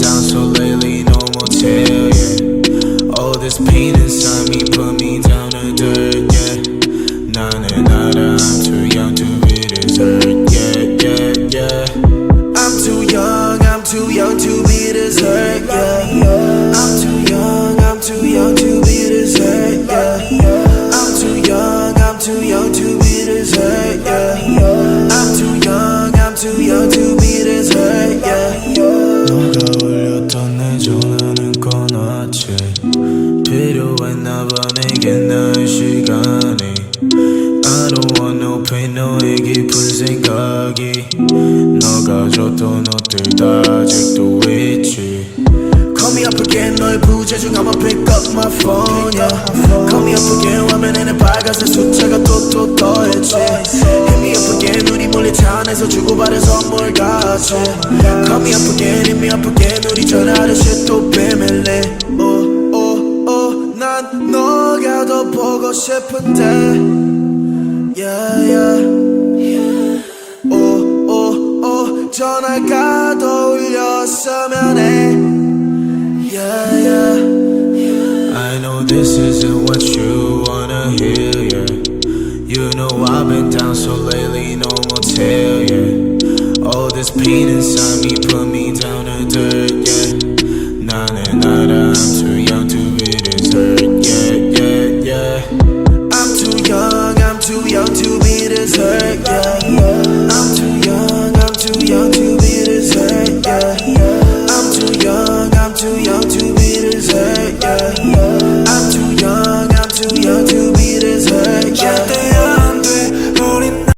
down so lately, no motel, yeah. All this pain inside me put me down to dirt, yeah. Nada, nada, I'm too young to be this hurt, yeah, yeah, yeah. I'm too young to be this hurt, yeah. I'm too young to be this hurt, yeah. I'm too young to be this hurt, yeah. I'm too young to be this hurt, yeah. 너가 울렸던 내 전화는 꺼놨지. 필요했나봐 내겐 나의 시간이. I don't want no pain, 너의 깊은 생각이. 너가 줬던 옷들 다 아직도 있지. Call me up again, 너의 부재중 I'ma pick up my phone, yeah. Call me up again, 화면에는 빨간색 숫자가 또 떠있지. Hit me up again, 우리 몰래 차 안에서 주고받은 선물 같이. Call me up again, hit me up again, 우리 전화하듯이 또 비밀리. 난 너가 더 보고 싶은데, yeah, yeah. 전화가 더 울렸으면 해. Yeah, yeah. I know this isn't what you wanna hear, yeah. You know I've been down so lately, no motel, yeah. All this pain inside me put me down to dirt,